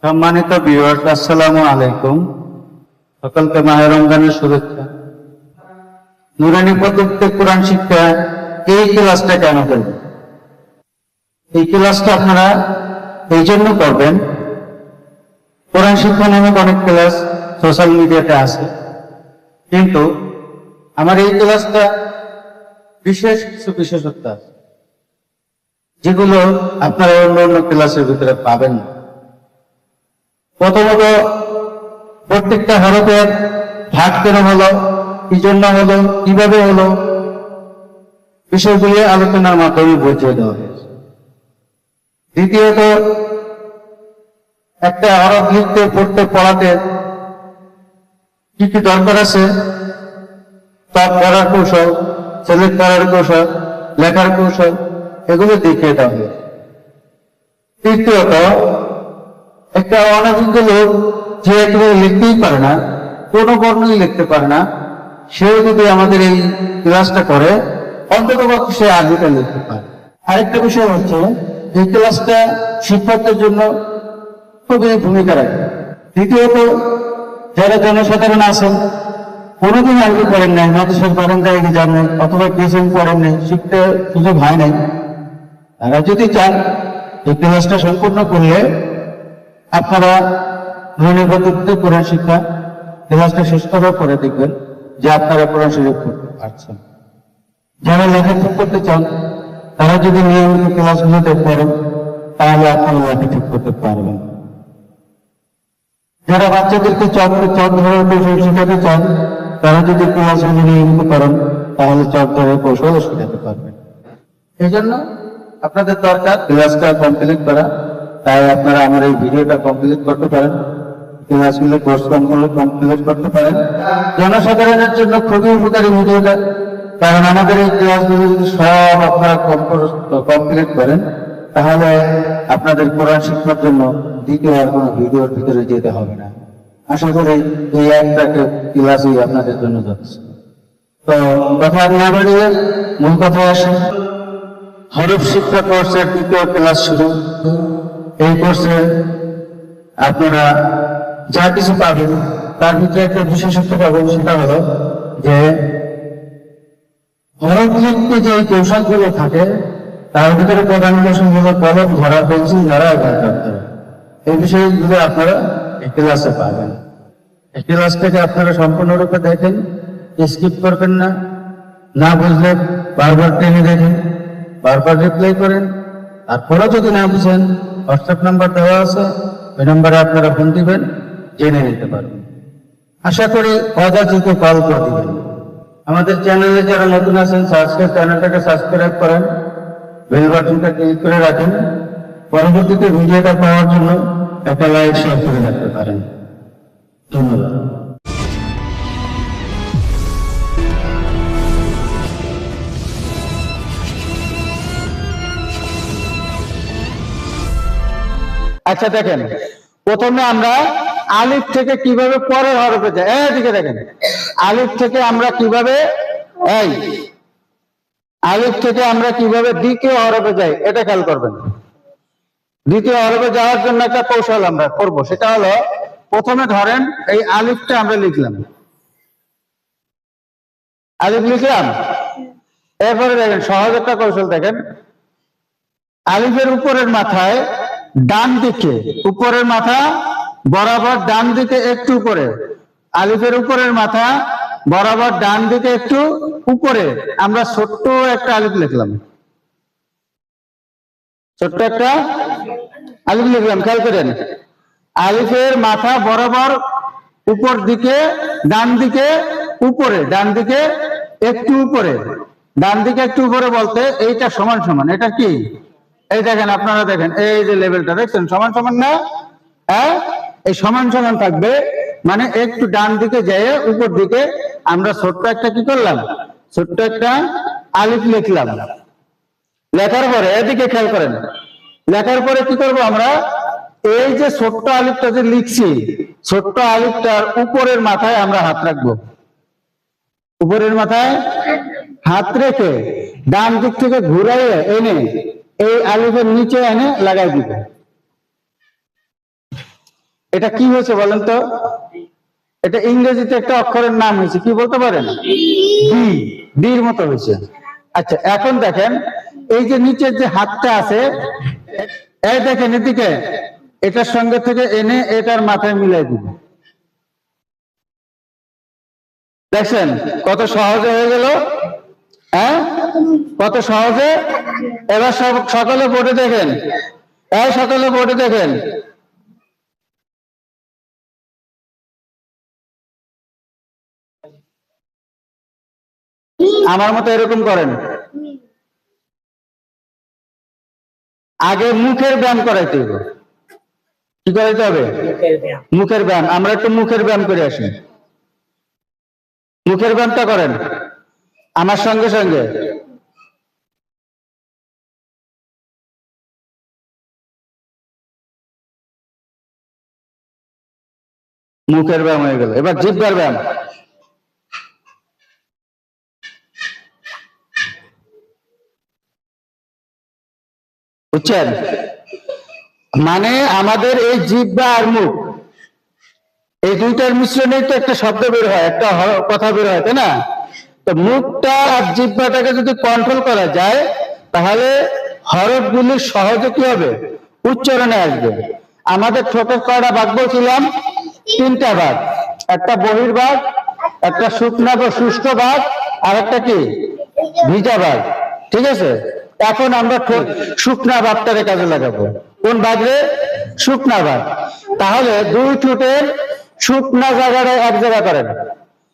সম্মানিত ভিউয়ার্স, আসসালামু আলাইকুম। সকলকে মাহে রমজানের শুভেচ্ছা। নুরানি পদ্ধতিতে কোরআন শিক্ষা এই ক্লাসটা কেন করবেন? এই ক্লাসটা আপনারা এই জন্য করবেন, কোরআন শিক্ষা নামক অনেক ক্লাস সোশ্যাল মিডিয়াতে আছে, কিন্তু আমার এই ক্লাসটা বিশেষ কিছু বিশেষত্ব আছে যেগুলো আপনারা অন্য অন্য ক্লাসের ভিতরে পাবেন না। প্রথমত, প্রত্যেকটা হরফের ভাগ কেন হলো, কি জন্য হলো, কিভাবে হলো, বিষয়গুলি আলোচনার মাধ্যমে বুঝিয়ে দেওয়া হয়েছে। দ্বিতীয়ত, একটা হরফ লিখতে, পড়তে, পড়াতে কি কি দরকার আছে, তা পড়ার কৌশল, সিলেক্ট করার কৌশল, লেখার কৌশল, এগুলো দেখিয়ে দেওয়া হয়েছে। তৃতীয়ত, একটা অনভিজ্ঞ লোক যে একেবারে লিখতেই পারে না, কোনো বর্ণই লিখতে পারে না, সেও যদি আমাদের এই ক্লাসটা করে অন্তত সে আরবিটা লিখতে পারে। আরেকটা বিষয় হচ্ছে, এই ক্লাসটা শিক্ষকদের জন্য খুবই ভূমিকা রাখে। দ্বিতীয়ত, যারা জনসাধারণ আছেন, কোনোদিন আরবি পড়েন নাই, মাদ্রাসার বারান্দায় যান নাই, অথবা টিউশন পড়েন নাই, শিখতে সুযোগ হয় নাই, তারা যদি চান এই ক্লাসটা সম্পূর্ণ করলে আপনারা নুরানি পদ্ধতিতে কোরআন শিক্ষা ক্লাসটা শেষ করার পরে দেখবেন যে আপনারা কোরআন শরীফ পড়তে পারছেন। যারা লেখাপড়া করতে চান তারা যদি নিয়মিত ক্লাসগুলোতে পড়েন তাহলে আপনারা লেখা ঠিক করতে পারবেন। যারা বাচ্চাদেরকে চক ধরার কৌশল শেখাতে চান তারা যদি ক্লাসগুলো নিয়মিত করেন তাহলে চক ধরার কৌশল শেখাতে পারবেন। এই জন্য আপনাদের দরকার ক্লাসটা কমপ্লিট করা। তাই আপনারা আমার এই ভিডিওটা কমপ্লিট করতে পারেন, ক্লাসগুলো কোর্স কমপ্লিট করতে পারেন। জনসাধারণের জন্য খুবই উপকারী ভিডিওটা, কারণ আমাদের এই ক্লাসগুলো যদি সব আপনারা কমপ্লিট করেন তাহলে আপনাদের কোরআন শিক্ষার জন্য দ্বিতীয় আর কোনো ভিডিওর ভিতরে যেতে হবে না। আশা করি এই একটা ক্লাসই আপনাদের জন্য যাচ্ছে। তো কথা না বাড়িয়ে মূল কথায় আসেন। হরফ শিক্ষা কোর্সের দ্বিতীয় ক্লাস শুরু। এই কোর্সে আপনারা যা কিছু পাবেন তার ভিতরে একটা বিশেষত্ব পাবেন, সেটা হলো যে হরফ লিখতে যে কৌশলগুলো থাকে তার ভিতরে প্রধান কৌশলগুলো কলম ধরা, পেন্সিল ধরা এবং এই বিষয়গুলো আপনারা এই ক্লাসে পাবেন। এই ক্লাসটাকে আপনারা সম্পূর্ণরূপে দেখেন, স্কিপ করবেন না, না বুঝলে বারবার টেনে দেখেন, বারবার রিপ্লাই করেন। তারপরে যদি না বুঝেন হোয়াটসঅ্যাপ নাম্বার দেওয়া আছে, ওই নাম্বারে আপনারা ফোন দিবেন, জেনে নিতে পারবেন। আশা করি অযাচিত কল করে দিবেন। আমাদের চ্যানেলে যারা নতুন আছেন চ্যানেলটাকে সাবস্ক্রাইব করেন, বেল বাটনটা ক্লিক করে রাখেন, পরবর্তীতে ভিডিওটা পাওয়ার জন্য একটা লাইক শেয়ার করে রাখতে পারেন। ধন্যবাদ। আচ্ছা দেখেন, প্রথমে আমরা আলিফ থেকে কিভাবে পরের হরফে যাই, এদিকে দেখেন, আলিফ থেকে আমরা কিভাবে আলিফ থেকে আমরা কিভাবে দ্বিতীয় হরফে যাই এটা খেয়াল করবেন। দ্বিতীয় হরফে যাওয়ার জন্য একটা কৌশল আমরা করব, সেটা হলো প্রথমে ধরেন এই আলিফটা আমরা লিখলাম, আলিফ লিখলাম, এরপরে দেখেন সহজ একটা কৌশল দেখেন, আলিফের উপরের মাথায় ডান দিকে, উপরের মাথা বরাবর ডান দিকে একটু উপরে, আলিফের উপরের মাথা বরাবর ডান দিকে একটু উপরে আমরা ছোট্ট একটা আলিফ লিখলাম, ছোট্ট একটা আলিফ লিখলাম। খেয়াল করেন, আলিফের মাথা বরাবর উপর দিকে, ডান দিকে উপরে, ডান দিকে একটু উপরে, ডান দিকে একটু উপরে বলতে এইটা সমান সমান, এটা কি, এই দেখেন আপনারা দেখেন, এই যে লেভেলটা দেখছেন সমান সমান না, হ্যাঁ, এই সমান সমান থাকবে মানে একটু ডান দিকে যেয়ে উপর দিকে আমরা ছোট্ট একটা কি করলাম, ছোট্ট একটা আলিফ লিখলাম। লেখার পরে এদিকে খেয়াল করেন, লেখার পরে কি করব আমরা, এই যে ছোট্ট আলিফটা যে লিখছি, ছোট্ট আলিফটার উপরের মাথায় আমরা হাত রাখবো, উপরের মাথায় হাত রেখে ডান দিক থেকে ঘুরাইয়ে এনে এই আলিফের নিচে এনে লাগাই দিব। এটা কি হয়েছে বলেন তো? এটা ইংরেজিতে একটা অক্ষরের নাম হয়েছে, কি বলতে পারেন? ডি, ডির মতো হয়েছে। আচ্ছা এখন দেখেন এই যে নিচের যে হাতটা আছে, এই দেখেন এদিকে, এটার সঙ্গে থেকে এনে এটার মাথায় মিলাই দিব। দেখছেন কত সহজে হয়ে গেল? হ্যাঁ, কত সহজে। এবার সকলে বোর্ডে দেখেন, এই সকলে বোর্ডে দেখেন। আমার মতো এরকম করেন। আগে মুখের ব্যায়াম করাইতে হবে। কি করাইতে হবে? মুখের ব্যায়াম। আমরা একটু মুখের ব্যায়াম করে আসি। মুখের ব্যায়ামটা করেন আমার সঙ্গে সঙ্গে। মুখের ব্যায়াম হয়ে গেল, এবার জিহ্বার ব্যায়াম। বুঝছেন? মানে আমাদের এই জিহ্বা আর মুখ, এই দুইটার মিশ্রণে তো একটা শব্দ বের হয়, একটা কথা বের হয়, তাই না? তো মুখটা আর জিহ্বাটাকে যদি কন্ট্রোল করা যায় তাহলে হরফগুলি সহজে কি হবে? উচ্চারণে আসবে। আমাদের ঠোঁটের কয়টা ভাগ বলছিলাম? 3টা ভাগ। একটা বহির্ভাগ, একটা শুকনা বা শুষ্ক ভাগ, আর একটা কি ভিজা ভাগ। ঠিক আছে, এখন আমরা শুকনা ভাগটারে কাজে লাগাবো। কোন ভাগে? শুকনা ভাগ। তাহলে দুই ঠোঁটের শুকনা জায়গাটা এক জায়গা করেন,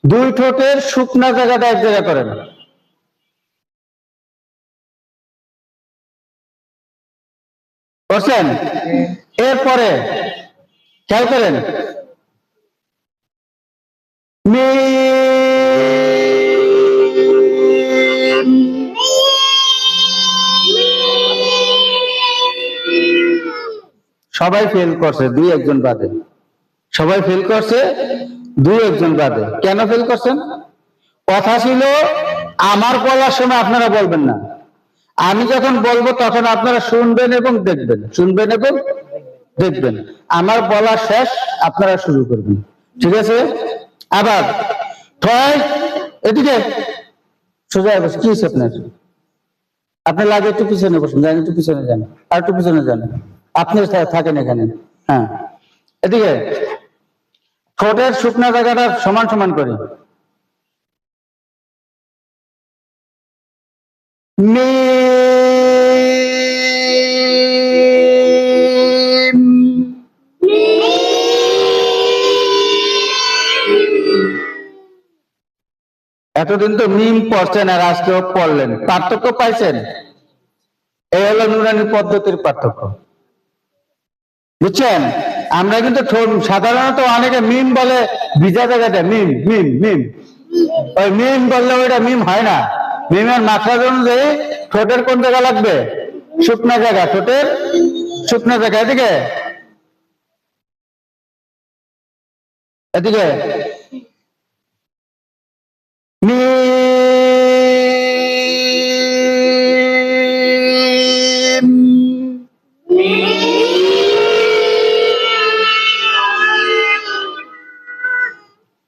দুই ঠোঁটের শুকনা জায়গাটা এক জায়গা করেন। করছেন? এরপরে খেয়াল করেন, সবাই ফেল করছে, দুই একজন বাদে। সবাই ফেল করছে, দুই একজন বাদে। কেন ফেল করছেন? কথা ছিল আমার বলার সময় আপনারা বলবেন না, আমি যখন বলবো তখন আপনারা শুনবেন এবং দেখবেন, শুনবেন এবং দেখবেন। আমার বলা শেষ, আপনারা শুরু করবেন। ঠিক আছে? আবার এদিকে সোজা বসে। কি হচ্ছে আপনার? আপনি লাগে একটু পিছনে বসুন, যান একটু পিছনে যান, আর একটু পিছনে যান। আপনি থাকেন এখানে। হ্যাঁ, এদিকে ঠোঁটের শুকনা জায়গাটা সমান সমান করি। এতদিন তো মিম পড়ছেন আর আজকেও পড়লেন, পার্থক্য পাইছেন? এই হলো নুরানি পদ্ধতির পার্থক্য। বুঝছেন? আমরা কিন্তু সাধারণত অনেকে মিম বলে ভিজা জায়গাটা মিম মিম মিম, ওই মিম বললে ওইটা মিম হয় না। মিমের মাত্রা অনুযায়ী ঠোঁটের কোন জায়গা লাগবে? শুকনা জায়গা, ঠোঁটের শুকনা জায়গা। এদিকে এদিকে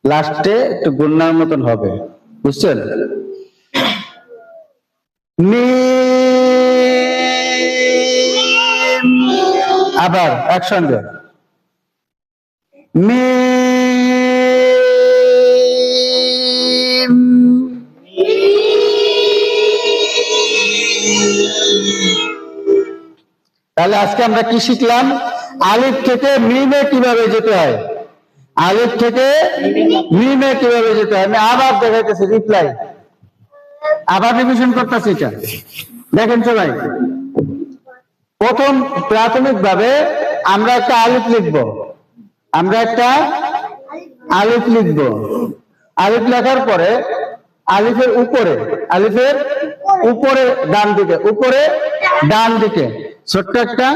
লাস্টে একটু গুন্নার মতন হবে। বুঝছেন? আবার একসঙ্গে তাহলে আজকে আমরা কি শিখলাম? আলিফ থেকে মিমে কিভাবে যেতে হয়, আলিফ থেকে মিমে কিভাবে যেতে হয়। আমি আবার দেখাইতেছি, রিপ্লাই আবার রিভিশন করতেছি। এটা দেখেন সবাই, প্রথম প্রাথমিক ভাবে আমরা একটা আলিফ লিখব, আমরা একটা আলিফ লিখব। আলিফ লেখার পরে আলিফের উপরে, আলিফের উপরে ডান দিকে, উপরে ডান দিকে ছোট্ট একটা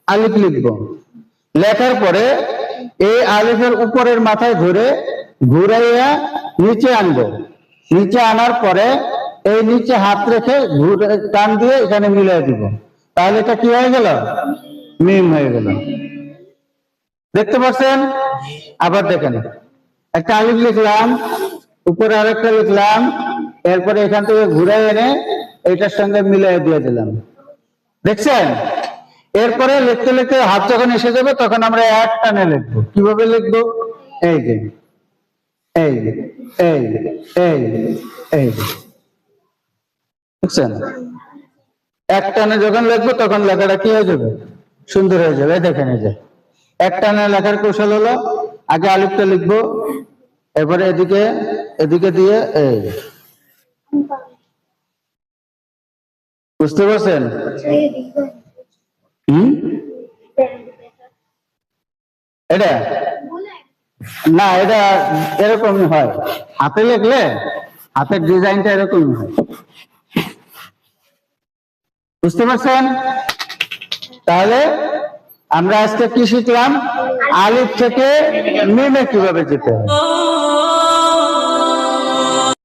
আলিফ লিখব। লেখার পরে এই আলিফের উপরের মাথায় ধরে ঘুরাইয়া নিচে আনবো। নিচে আনার পরে এই নিচে হাত রেখে ঘুরে টান দিয়ে এখানে মিলিয়ে দিব। তাহলে এটা কি হয়ে গেল? মিম হয়ে গেল। দেখতে পাচ্ছেন? আবার দেখেন, একটা আলিফ লিখলাম, উপরে আরেকটা লিখলাম, এরপরে এখান থেকে ঘুরে এনে এটার সঙ্গে মিলিয়ে দিয়ে দিলাম। দেখছেন? এরপরে লিখতে লিখতে হাত যখন এসে যাবে তখন আমরা এক টানে লিখবো। কিভাবে লিখবো? এই যে এই যে এই যে এই যে এই যে, বুঝছেন? এক টানে যখন লিখবো তখন লেখাটা কি হয়ে যাবে? সুন্দর হয়ে যাবে। দেখেন, এই যে এক টানে লেখার কৌশল হলো, আগে আলিফটা লিখবো, এরপরে এদিকে এদিকে দিয়ে এই, বুঝতে পারছেন? এটা না, এটা এরকমই হয়। হাতে লিখলে হাতের ডিজাইনটা এরকমই হয়। বুঝতে পারছেন? তাহলে আমরা আজকে কি শিখলাম? আলিফ থেকে মিমে কিভাবে যেতে হয়।